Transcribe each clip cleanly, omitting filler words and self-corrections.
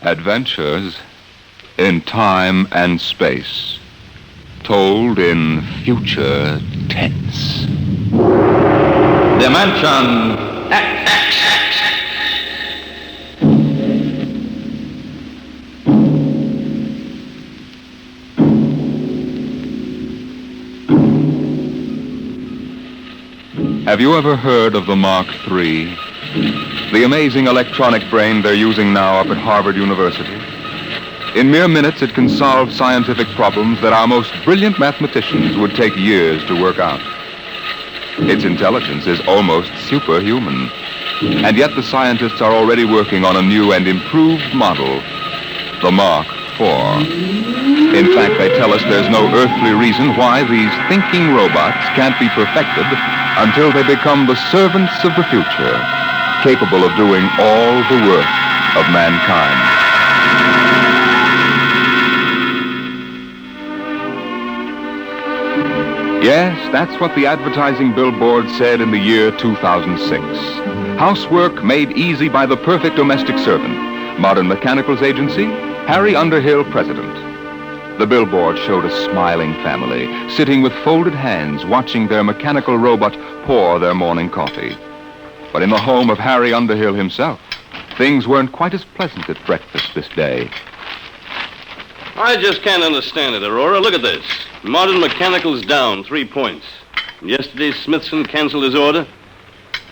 Adventures in time and space, told in future tense. Dimension X. Have you ever heard of the Mark III? The amazing electronic brain they're using now up at Harvard University? In mere minutes, it can solve scientific problems that our most brilliant mathematicians would take years to work out. Its intelligence is almost superhuman. And yet the scientists are already working on a new and improved model, the Mark IV. In fact, they tell us there's no earthly reason why these thinking robots can't be perfected until they become the servants of the future, capable of doing all the work of mankind. Yes, that's what the advertising billboard said in the year 2006. Housework made easy by the perfect domestic servant. Modern Mechanicals Agency, Harry Underhill, President. The billboard showed a smiling family, sitting with folded hands, watching their mechanical robot pour their morning coffee. But in the home of Harry Underhill himself, things weren't quite as pleasant at breakfast this day. I just can't understand it, Aurora. Look at this. Modern Mechanical's down 3 points. Yesterday, Smithson canceled his order.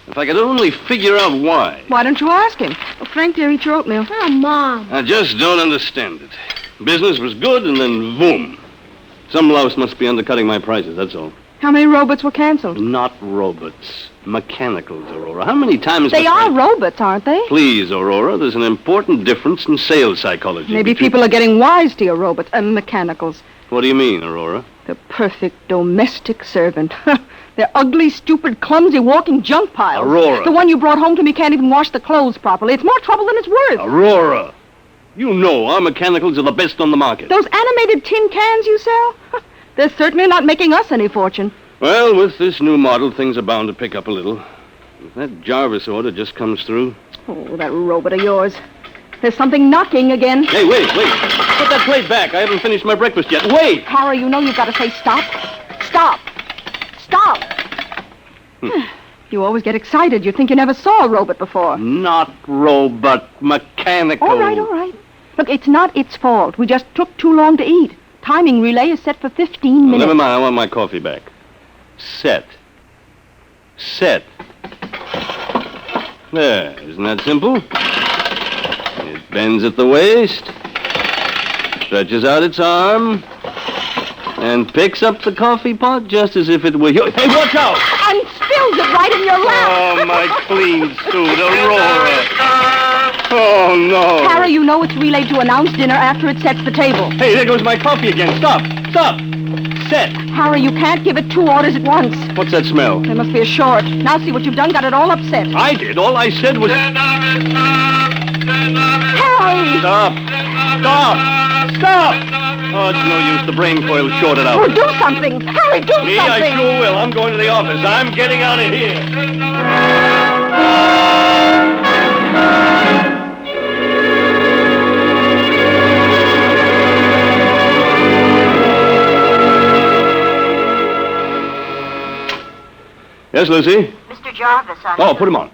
If I could only figure out why. Why don't you ask him? Oh, Frank, dear, eat your oatmeal. Oh, Mom. I just don't understand it. Business was good, and then boom. Some louse must be undercutting my prices, that's all. How many robots were canceled? Not robots. Mechanicals, Aurora. How many times... They are robots, aren't they? Please, Aurora, there's an important difference in sales psychology. Maybe people are getting wise to your robots and mechanicals. What do you mean, Aurora? The perfect domestic servant. They're ugly, stupid, clumsy, walking junk piles. Aurora. The one you brought home to me can't even wash the clothes properly. It's more trouble than it's worth. Aurora! You know our mechanicals are the best on the market. Those animated tin cans you sell? They're certainly not making us any fortune. Well, with this new model, things are bound to pick up a little. If that Jarvis order just comes through... Oh, that robot of yours. There's something knocking again. Hey, wait. Put that plate back. I haven't finished my breakfast yet. Wait! Harry, you know you've got to say stop. Stop. Stop. You always get excited. You think you never saw a robot before. Not robot, mechanical. All right. Look, it's not its fault. We just took too long to eat. Timing relay is set for 15 minutes. Never mind. I want my coffee back. Set. There. Isn't that simple? It bends at the waist, stretches out its arm, and picks up the coffee pot just as if it were yours. Hey, watch out! And spills it right in your lap. Oh, my clean suit, Aurora. Oh, no. Harry, you know it's relayed to announce dinner after it sets the table. Hey, there goes my coffee again. Stop. Set. Harry, you can't give it 2 orders at once. What's that smell? There must be a short. Now see what you've done. Got it all upset. I did. All I said was... Harry! Stop! Oh, it's no use. The brain coil's shorted out. Oh, do something. Harry, do something. I sure will. I'm going to the office. I'm getting out of here. Yes, Lucy? Mr. Jarvis, Put him on.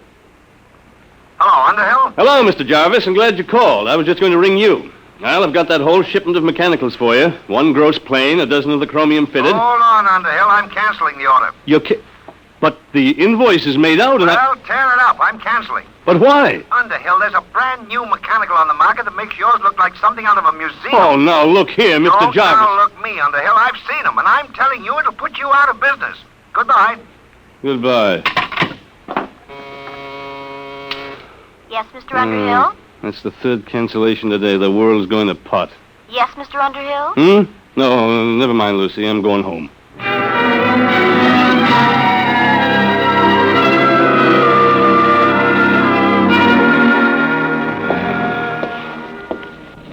Hello, Underhill? Hello, Mr. Jarvis. I'm glad you called. I was just going to ring you. Well, I've got that whole shipment of mechanicals for you. 1 gross plane, 12 of the chromium fitted. Hold on, Underhill. I'm canceling the order. But the invoice is made out and Well, tear it up. I'm canceling. But why? Underhill, there's a brand new mechanical on the market that makes yours look like something out of a museum. Oh, now, look here, Mr. Don't Jarvis. now look me, Underhill. I've seen them, and I'm telling you it'll put you out of business. Goodbye. Goodbye. Yes, Mr. Underhill? That's the 3rd cancellation today. The world's going to pot. Yes, Mr. Underhill? No, never mind, Lucy. I'm going home.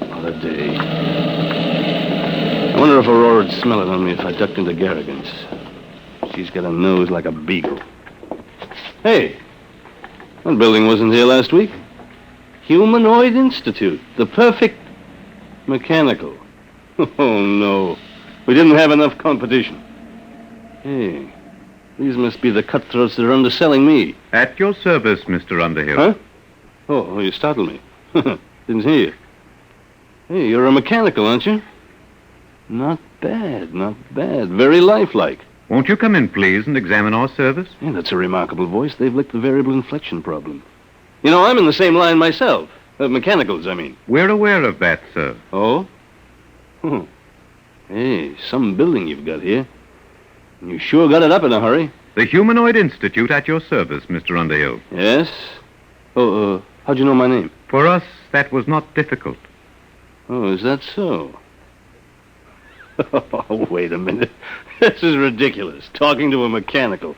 What a day. I wonder if Aurora'd smell it on me if I ducked into Garrigan's. She's got a nose like a beagle. Hey, that building wasn't here last week. Humanoid Institute. The perfect mechanical. Oh, no. We didn't have enough competition. Hey, these must be the cutthroats that are underselling me. At your service, Mr. Underhill. Huh? Oh, you startled me. Didn't hear you. Hey, you're a mechanical, aren't you? Not bad, not bad. Very lifelike. Won't you come in, please, and examine our service? Yeah, that's a remarkable voice. They've licked the variable inflection problem. You know, I'm in the same line myself. Mechanicals, I mean. We're aware of that, sir. Oh? Hey, some building you've got here. You sure got it up in a hurry. The Humanoid Institute at your service, Mr. Underhill. Yes? Oh, how'd you know my name? For us, that was not difficult. Oh, is that so? Oh, wait a minute. This is ridiculous. Talking to a mechanical.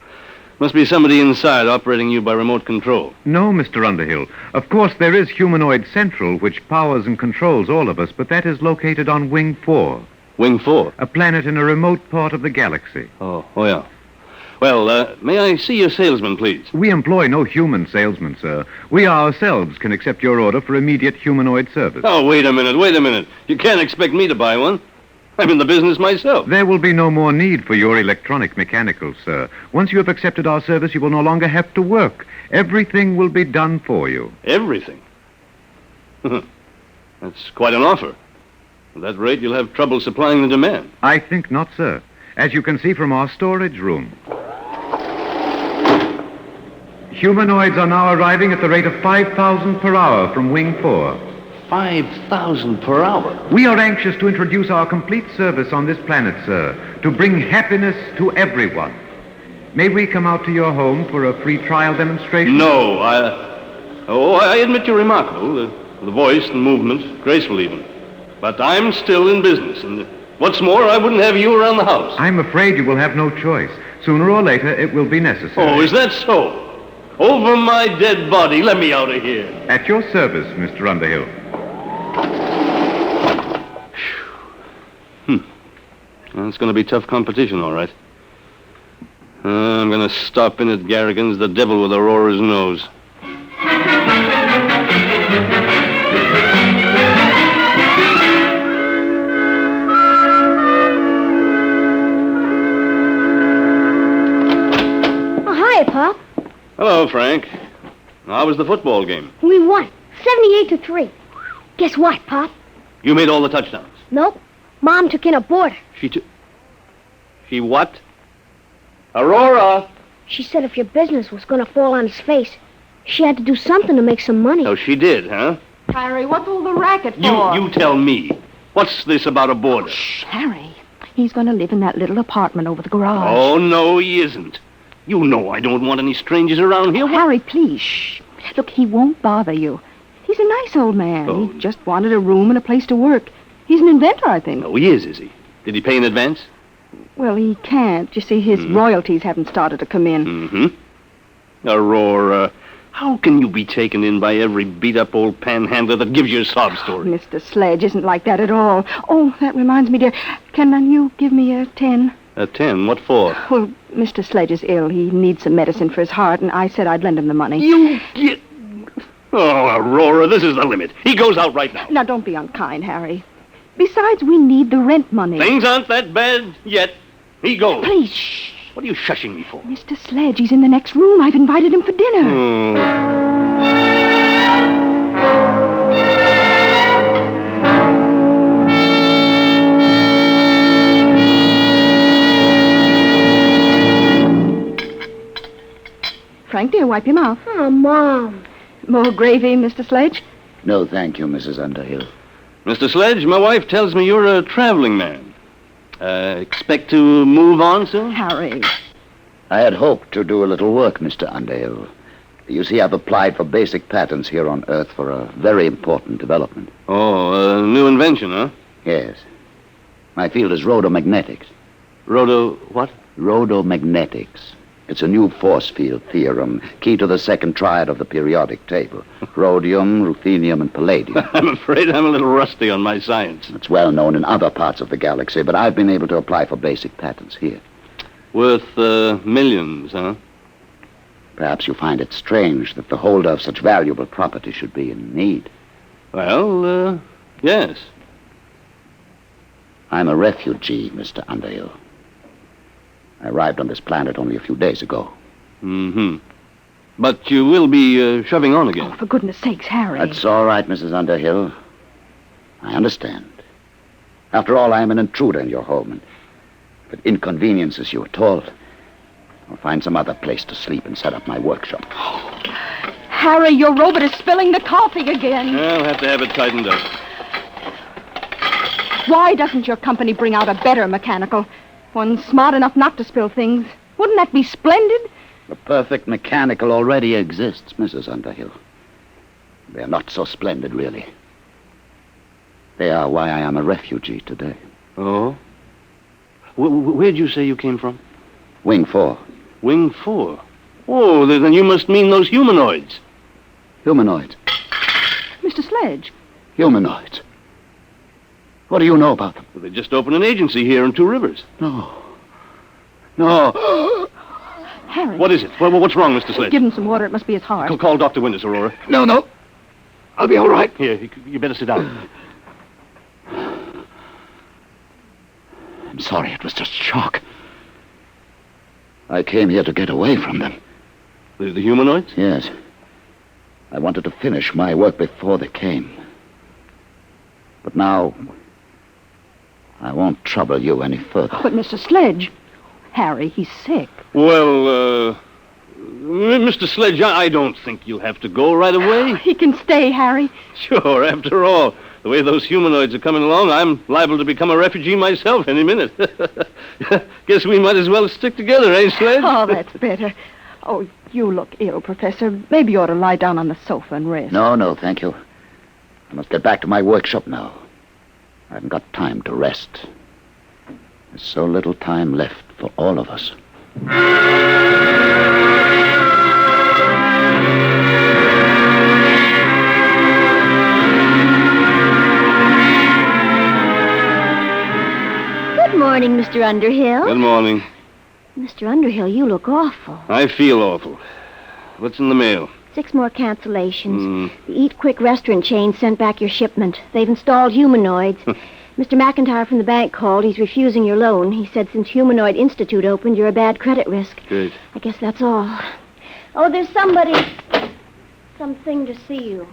Must be somebody inside operating you by remote control. No, Mr. Underhill. Of course, there is Humanoid Central, which powers and controls all of us, but that is located on Wing 4. Wing 4? A planet in a remote part of the galaxy. Oh, yeah. Well, may I see your salesman, please? We employ no human salesman, sir. We ourselves can accept your order for immediate humanoid service. Oh, wait a minute. You can't expect me to buy one. I'm in the business myself. There will be no more need for your electronic mechanicals, sir. Once you have accepted our service, you will no longer have to work. Everything will be done for you. Everything? That's quite an offer. At that rate, you'll have trouble supplying the demand. I think not, sir. As you can see from our storage room. Humanoids are now arriving at the rate of 5,000 per hour from Wing 4. 5,000 per hour? We are anxious to introduce our complete service on this planet, sir, to bring happiness to everyone. May we come out to your home for a free trial demonstration? No, I admit you're remarkable. The voice and movement, graceful even. But I'm still in business, and what's more, I wouldn't have you around the house. I'm afraid you will have no choice. Sooner or later, it will be necessary. Oh, is that so? Over my dead body, let me out of here. At your service, Mr. Underhill. It's going to be tough competition, all right. I'm going to stop in at Garrigan's, the devil with Aurora's nose. Oh, hi, Pop. Hello, Frank. How was the football game? We won, 78-3. Guess what, Pop? You made all the touchdowns. Nope. Mom took in a boarder. She what? Aurora! She said if your business was going to fall on its face, she had to do something to make some money. Oh, she did, huh? Harry, what's all the racket for? You tell me. What's this about a boarder? Shh, Harry. He's going to live in that little apartment over the garage. Oh, no, he isn't. You know I don't want any strangers around here. Harry, please, shh. Look, he won't bother you. He's a nice old man. Oh. He just wanted a room and a place to work. He's an inventor, I think. No, he is he? Did he pay in advance? Well, he can't. You see, his royalties haven't started to come in. Mm-hmm. Aurora, how can you be taken in by every beat-up old panhandler that gives you a sob story? Mr. Sledge isn't like that at all. Oh, that reminds me, dear. Can you give me a 10? A 10? What for? Well, Mr. Sledge is ill. He needs some medicine for his heart, and I said I'd lend him the money. You get... Oh, Aurora, this is the limit. He goes out right now. Now, don't be unkind, Harry. Besides, we need the rent money. Things aren't that bad yet. He goes. Please, shh. What are you shushing me for? Mr. Sledge, he's in the next room. I've invited him for dinner. Frank, dear, wipe your mouth. Oh, Mom. More gravy, Mr. Sledge? No, thank you, Mrs. Underhill. Mr. Sledge, my wife tells me you're a traveling man. Expect to move on soon? Harry. I had hoped to do a little work, Mr. Underhill. You see, I've applied for basic patents here on Earth for a very important development. Oh, a new invention, huh? Yes. My field is rhodomagnetics. What? Rhodomagnetics. It's a new force field theorem, key to the second triad of the periodic table. Rhodium, ruthenium, and palladium. I'm afraid I'm a little rusty on my science. It's well known in other parts of the galaxy, but I've been able to apply for basic patents here. Worth millions, huh? Perhaps you find it strange that the holder of such valuable property should be in need. Well, yes. I'm a refugee, Mr. Underhill. I arrived on this planet only a few days ago. Mm-hmm. But you will be shoving on again. Oh, for goodness sakes, Harry. That's all right, Mrs. Underhill. I understand. After all, I am an intruder in your home, and if it inconveniences you at all, I'll find some other place to sleep and set up my workshop. Harry, your robot is spilling the coffee again. I'll have to have it tightened up. Why doesn't your company bring out a better mechanical? One smart enough not to spill things. Wouldn't that be splendid? The perfect mechanical already exists, Mrs. Underhill. They're not so splendid, really. They are why I am a refugee today. Oh? Where'd you say you came from? Wing 4. Wing 4? Oh, then you must mean those humanoids. Humanoids. Mr. Sledge. Humanoids. What do you know about them? Well, they just opened an agency here in Two Rivers. No. Harry. What is it? What's wrong, Mr. Sledge? Give him some water. It must be his heart. Call Dr. Winters, Aurora. No. I'll be all right. Here, you better sit down. I'm sorry, it was just shock. I came here to get away from them. The humanoids? Yes. I wanted to finish my work before they came. But now, I won't trouble you any further. But, Mr. Sledge, Harry, he's sick. Well, Mr. Sledge, I don't think you'll have to go right away. He can stay, Harry. Sure, after all, the way those humanoids are coming along, I'm liable to become a refugee myself any minute. Guess we might as well stick together, eh, Sledge? Oh, that's better. Oh, you look ill, Professor. Maybe you ought to lie down on the sofa and rest. No, thank you. I must get back to my workshop now. I haven't got time to rest. There's so little time left for all of us. Good morning, Mr. Underhill. Good morning. Mr. Underhill, you look awful. I feel awful. What's in the mail? 6 more cancellations. The Eat Quick restaurant chain sent back your shipment. They've installed humanoids. Mr. McIntyre from the bank called. He's refusing your loan. He said since Humanoid Institute opened, you're a bad credit risk. Good. I guess that's all. Oh, there's something to see you.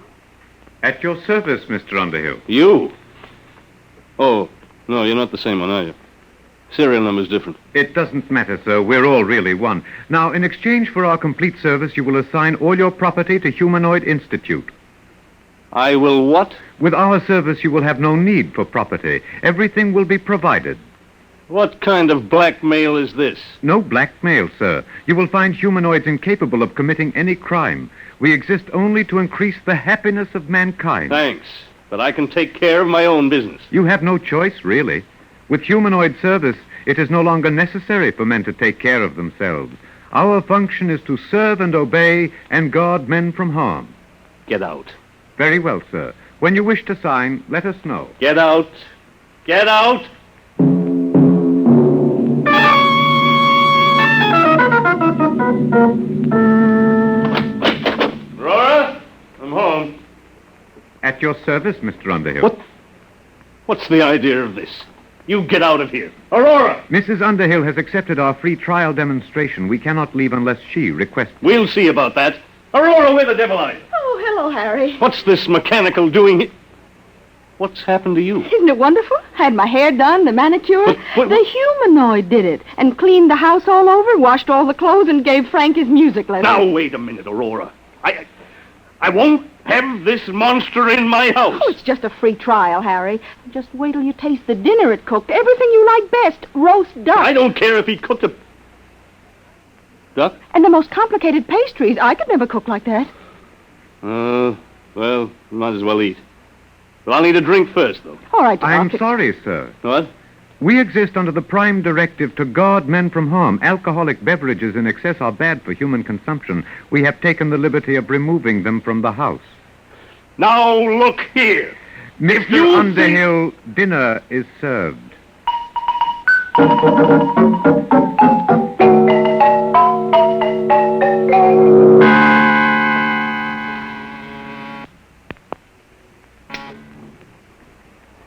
At your service, Mr. Underhill. You? Oh, no, you're not the same one, are you? Serial number's different. It doesn't matter, sir. We're all really one. Now, in exchange for our complete service, you will assign all your property to Humanoid Institute. I will what? With our service, you will have no need for property. Everything will be provided. What kind of blackmail is this? No blackmail, sir. You will find humanoids incapable of committing any crime. We exist only to increase the happiness of mankind. Thanks, but I can take care of my own business. You have no choice, really. With humanoid service, it is no longer necessary for men to take care of themselves. Our function is to serve and obey and guard men from harm. Get out. Very well, sir. When you wish to sign, let us know. Get out. Get out! Aurora, I'm home. At your service, Mr. Underhill. What's the idea of this? You get out of here. Aurora! Mrs. Underhill has accepted our free trial demonstration. We cannot leave unless she requests. We'll see about that. Aurora, where the devil are you? Oh, hello, Harry. What's this mechanical doing here? What's happened to you? Isn't it wonderful? Had my hair done, the manicure. What- The humanoid did it. And cleaned the house all over, washed all the clothes, and gave Frank his music lesson. Now, wait a minute, Aurora. I won't have this monster in my house. Oh, it's just a free trial, Harry. Just wait till you taste the dinner it cooked. Everything you like best. Roast duck. I don't care if he cooked a... Duck? And the most complicated pastries. I could never cook like that. Well, might as well eat. But I'll need a drink first, though. All right, Doc. I'm sorry, sir. What? We exist under the prime directive to guard men from harm. Alcoholic beverages in excess are bad for human consumption. We have taken the liberty of removing them from the house. Now, look here. Mr. Underhill, dinner is served.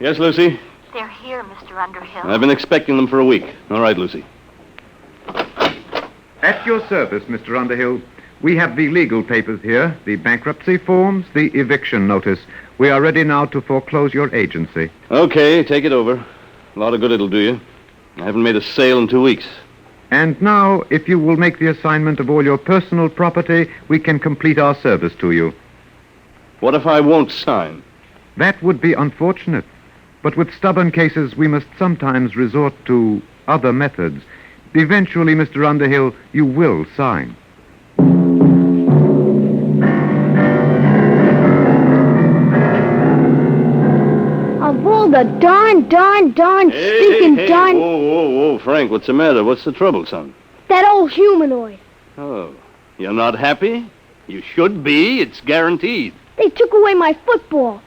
Yes, Lucy? They're here, Mr. Underhill. I've been expecting them for a week. All right, Lucy. At your service, Mr. Underhill. We have the legal papers here, the bankruptcy forms, the eviction notice. We are ready now to foreclose your agency. Okay, take it over. A lot of good it'll do you. I haven't made a sale in 2 weeks. And now, if you will make the assignment of all your personal property, we can complete our service to you. What if I won't sign? That would be unfortunate. But with stubborn cases, we must sometimes resort to other methods. Eventually, Mr. Underhill, you will sign. Of all the darn, stinking darn... Whoa, Frank, what's the matter? What's the trouble, son? That old humanoid. Oh, you're not happy? You should be. It's guaranteed. They took away my football.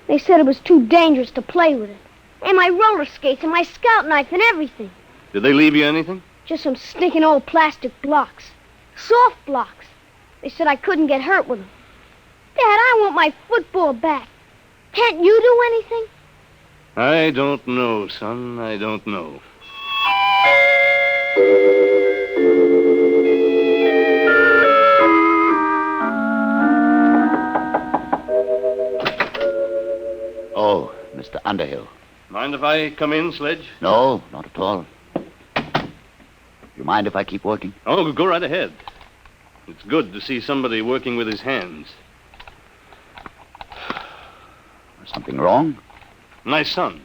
They said it was too dangerous to play with it. And my roller skates and my scout knife and everything. Did they leave you anything? Just some stinking old plastic blocks. Soft blocks. They said I couldn't get hurt with them. Dad, I want my football back. Can't you do anything? I don't know, son. I don't know. Oh, Mr. Underhill. Mind if I come in, Sledge? No, not at all. You mind if I keep working? Oh, go right ahead. It's good to see somebody working with his hands. Something wrong? My son.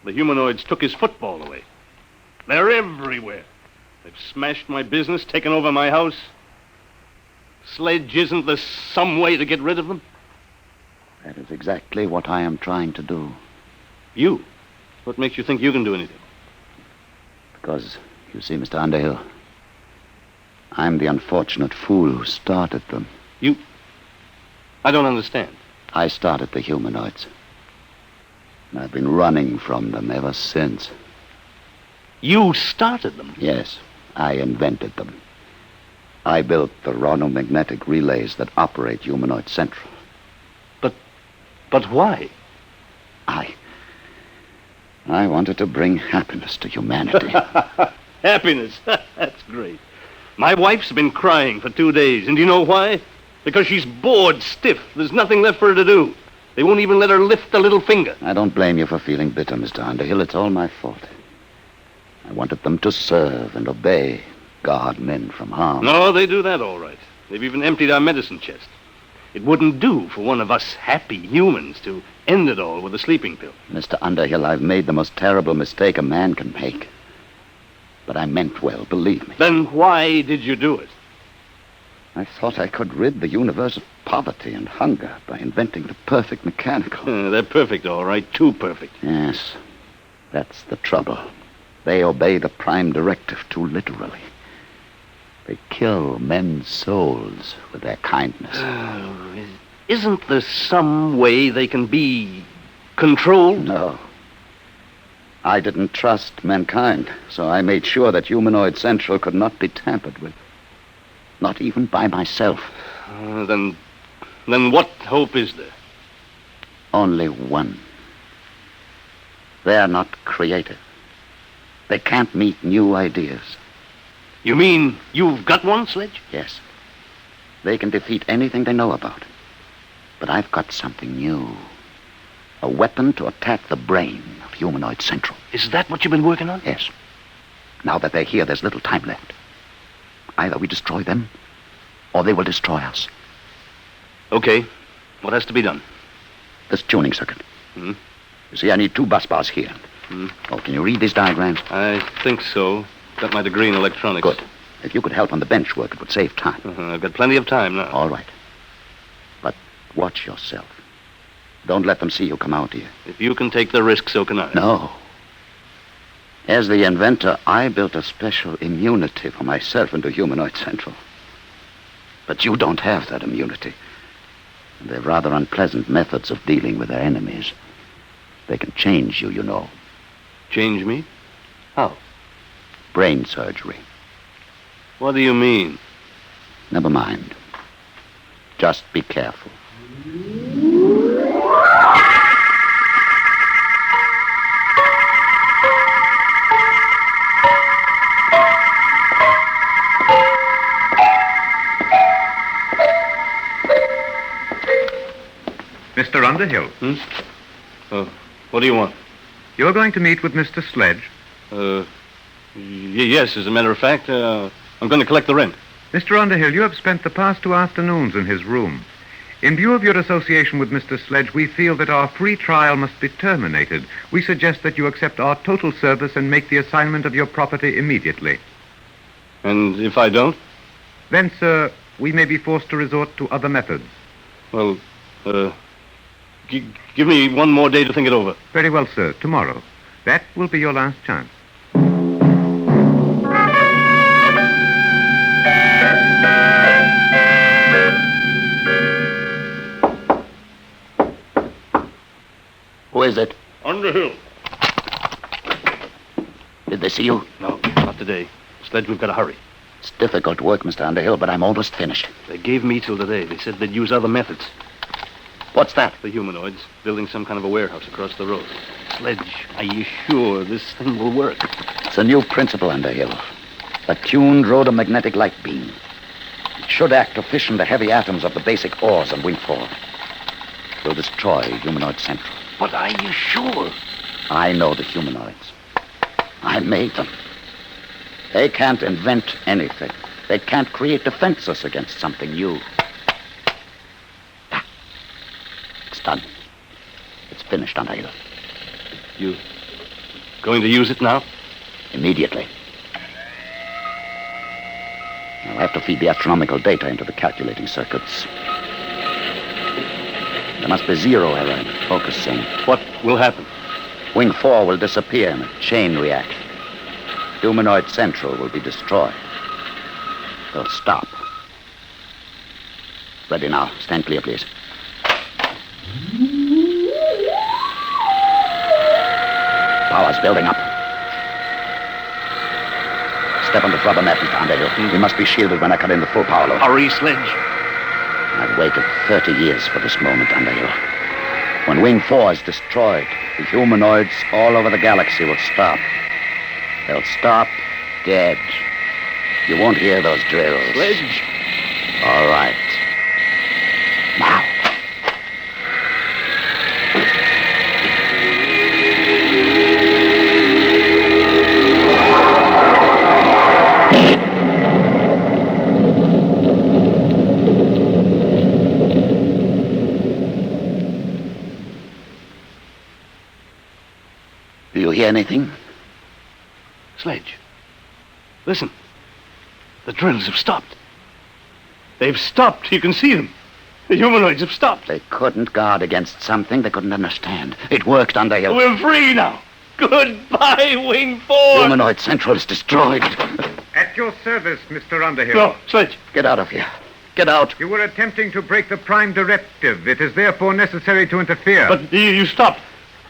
The humanoids took his football away. They're everywhere. They've smashed my business, taken over my house. Sledge, isn't there some way to get rid of them? That is exactly what I am trying to do. You? What makes you think you can do anything? Because, you see, Mr. Underhill, I'm the unfortunate fool who started them. You? I don't understand. I started the humanoids. And I've been running from them ever since. You started them? Yes, I invented them. I built the ronomagnetic relays that operate Humanoid Central. But why? I wanted to bring happiness to humanity. Happiness? That's great. My wife's been crying for 2 days, and do you know why? Because she's bored stiff. There's nothing left for her to do. They won't even let her lift a little finger. I don't blame you for feeling bitter, Mr. Underhill. It's all my fault. I wanted them to serve and obey, guard men from harm. No, they do that all right. They've even emptied our medicine chest. It wouldn't do for one of us happy humans to end it all with a sleeping pill. Mr. Underhill, I've made the most terrible mistake a man can make. But I meant well, believe me. Then why did you do it? I thought I could rid the universe of poverty and hunger by inventing the perfect mechanical. They're perfect, all right. Too perfect. Yes, that's the trouble. They obey the prime directive too literally. They kill men's souls with their kindness. Isn't there some way they can be controlled? No. I didn't trust mankind, so I made sure that Humanoid Central could not be tampered with. Not even by myself. Then what hope is there? Only one. They're not creative. They can't meet new ideas. You mean you've got one, Sledge? Yes. They can defeat anything they know about. But I've got something new. A weapon to attack the brain of Humanoid Central. Is that what you've been working on? Yes. Now that they're here, there's little time left. Either we destroy them, or they will destroy us. Okay. What has to be done? This tuning circuit. You see, I need 2 bus bars here. Oh, can you read these diagrams? I think so. Got my degree in electronics. Good. If you could help on the bench work, it would save time. I've got plenty of time now. All right. But watch yourself. Don't let them see you come out here. If you can take the risk, so can I. No. As the inventor, I built a special immunity for myself into Humanoid Central. But you don't have that immunity. And they're rather unpleasant methods of dealing with their enemies. They can change you, you know. Change me? How? Brain surgery. What do you mean? Never mind. Just be careful. Mr. Underhill. What do you want? You're going to meet with Mr. Sledge. Yes, as a matter of fact, I'm going to collect the rent. Mr. Underhill, you have spent the past 2 afternoons in his room. In view of your association with Mr. Sledge, we feel that our free trial must be terminated. We suggest that you accept our total service and make the assignment of your property immediately. And if I don't? Then, sir, we may be forced to resort to other methods. Well, give me one more day to think it over. Very well, sir. Tomorrow. That will be your last chance. Who is it? Underhill. Did they see you? No, not today. Sledge, we've got to hurry. It's difficult work, Mr. Underhill, but I'm almost finished. They gave me till today. They said they'd use other methods. What's that? The humanoids building some kind of a warehouse across the road. Sledge, are you sure this thing will work? It's a new principle, Underhill. A tuned rhodomagnetic light beam. It should act to fission the heavy atoms of the basic ores on Wing 4. It will destroy Humanoid Central. But are you sure? I know the humanoids. I made them. They can't invent anything. They can't create defenses against something new. It's done. It's finished, Underhill. You going to use it now? Immediately. I'll have to feed the astronomical data into the calculating circuits. There must be zero error in focusing. What will happen? Wing 4 will disappear in a chain reaction. Humanoid Central will be destroyed. They'll stop. Ready now. Stand clear, please. Power's building up. Step on the rubber mat, Mr. Underhill. We must be shielded when I cut in the full power load. Hurry, Sledge. I've waited 30 years for this moment, Underhill. When Wing 4 is destroyed, the humanoids all over the galaxy will stop. They'll stop dead. You won't hear those drills. Sledge. All right. Now. Do you hear anything? Sledge. Listen. The drills have stopped. They've stopped. You can see them. The humanoids have stopped. They couldn't guard against something they couldn't understand. It worked, Underhill. We're free now. Goodbye, Wing 4. Humanoid Central is destroyed. At your service, Mr. Underhill. No, Sledge. Get out of here. Get out. You were attempting to break the Prime Directive. It is therefore necessary to interfere. But you stopped.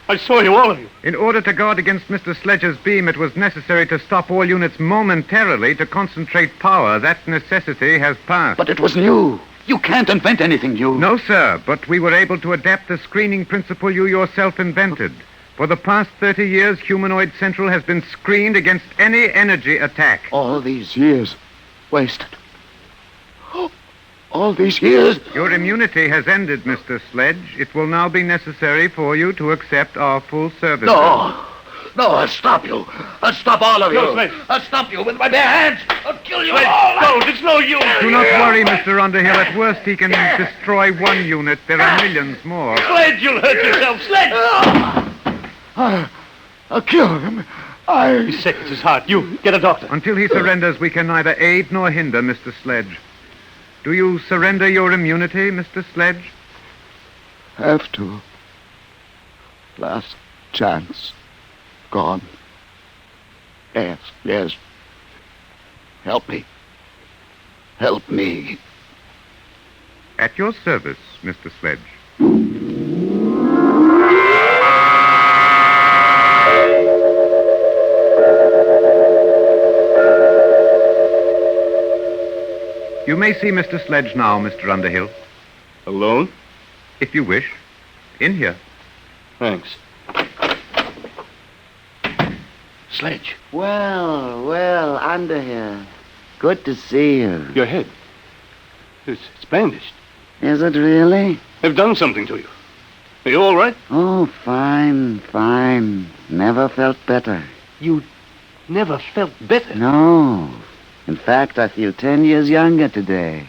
I saw you, all of you. In order to guard against Mr. Sledge's beam, it was necessary to stop all units momentarily to concentrate power. That necessity has passed. But it was new. You can't invent anything new. No, sir, but we were able to adapt the screening principle you yourself invented. For the past 30 years, Humanoid Central has been screened against any energy attack. All these years wasted. All these years. Your immunity has ended, Mr. Sledge. It will now be necessary for you to accept our full services. No. No, I'll stop you. I'll stop all of you. No, Sledge. I'll stop you with my bare hands. I'll kill you Sledge, all. don't. It's no use. Do not worry, Mr. Underhill. At worst, he can destroy one unit. There are millions more. Sledge, you'll hurt yourself. Sledge. I'll kill him. He's sick. It's his heart. You, get a doctor. Until he surrenders, we can neither aid nor hinder Mr. Sledge. Do you surrender your immunity, Mr. Sledge? Have to. Last chance. Gone. Yes, yes. Help me. Help me. At your service, Mr. Sledge. You may see Mr. Sledge now, Mr. Underhill. Alone? If you wish. In here. Thanks. Sledge. Well, Underhill. Good to see you. Your head. It's bandaged. Is it really? They've done something to you. Are you all right? Oh, fine. Never felt better. You never felt better. No. In fact, I feel 10 years younger today.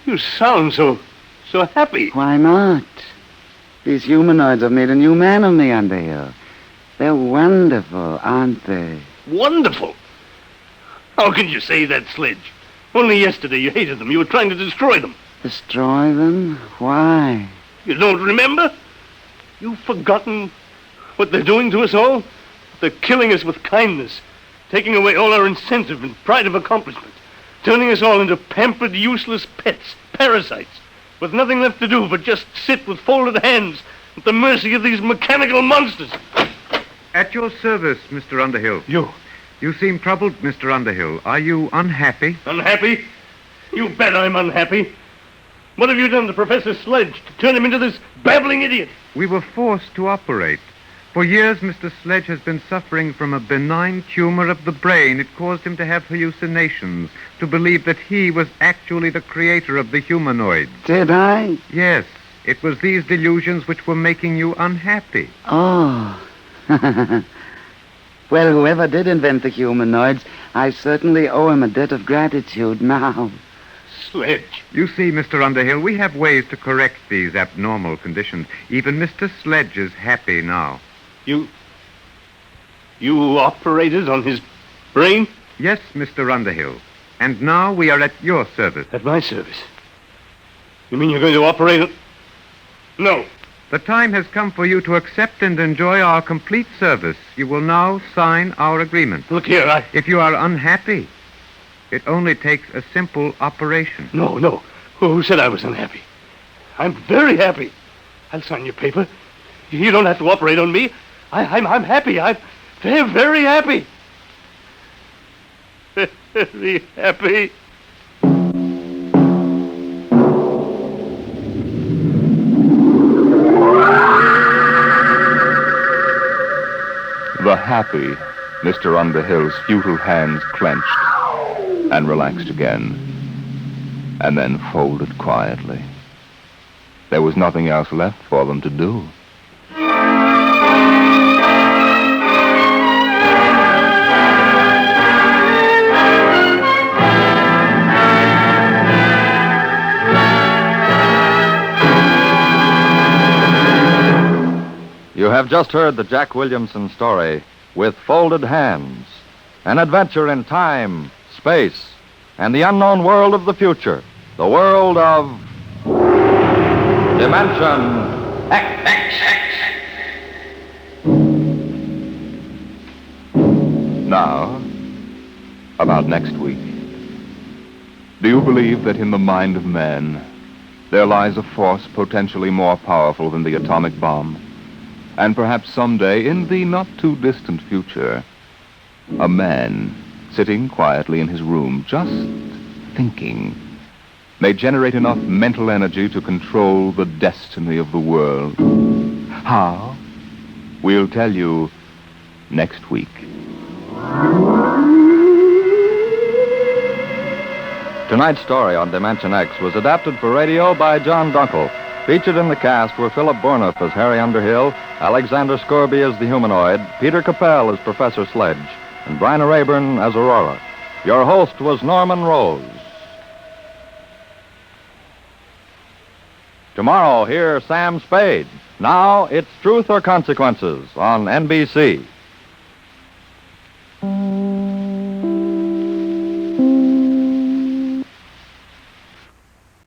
You sound so happy. Why not? These humanoids have made a new man of me, Underhill. They're wonderful, aren't they? Wonderful. How can you say that, Sledge? Only yesterday you hated them. You were trying to destroy them. Destroy them? Why? You don't remember? You've forgotten what they're doing to us all? They're killing us with kindness, taking away all our incentive and pride of accomplishment, turning us all into pampered, useless pets, parasites, with nothing left to do but just sit with folded hands at the mercy of these mechanical monsters. At your service, Mr. Underhill. You seem troubled, Mr. Underhill. Are you unhappy? Unhappy? You bet I'm unhappy. What have you done to Professor Sledge to turn him into this babbling idiot? We were forced to operate. For years, Mr. Sledge has been suffering from a benign tumor of the brain. It caused him to have hallucinations, to believe that he was actually the creator of the humanoids. Did I? Yes. It was these delusions which were making you unhappy. Oh. Well, whoever did invent the humanoids, I certainly owe him a debt of gratitude now. Sledge. You see, Mr. Underhill, we have ways to correct these abnormal conditions. Even Mr. Sledge is happy now. You operated on his brain? Yes, Mr. Underhill. And now we are at your service. At my service? You mean you're going to operate on... No. The time has come for you to accept and enjoy our complete service. You will now sign our agreement. Look here, If you are unhappy, it only takes a simple operation. No. Who said I was unhappy? I'm very happy. I'll sign your paper. You don't have to operate on me. I'm happy. I'm very, very happy. Very happy. The happy Mr. Underhill's futile hands clenched and relaxed again, and then folded quietly. There was nothing else left for them to do. You have just heard the Jack Williamson story, With Folded Hands, an adventure in time, space, and the unknown world of the future, the world of Dimension X. Now, about next week. Do you believe that in the mind of man there lies a force potentially more powerful than the atomic bomb? And perhaps someday, in the not-too-distant future, a man sitting quietly in his room, just thinking, may generate enough mental energy to control the destiny of the world. How? We'll tell you next week. Tonight's story on Dimension X was adapted for radio by John Dunkel. Featured in the cast were Philip Bourneuf as Harry Underhill, Alexander Scorby as the Humanoid, Peter Capell as Professor Sledge, and Bryna Rayburn as Aurora. Your host was Norman Rose. Tomorrow, hear Sam Spade. Now, it's Truth or Consequences on NBC.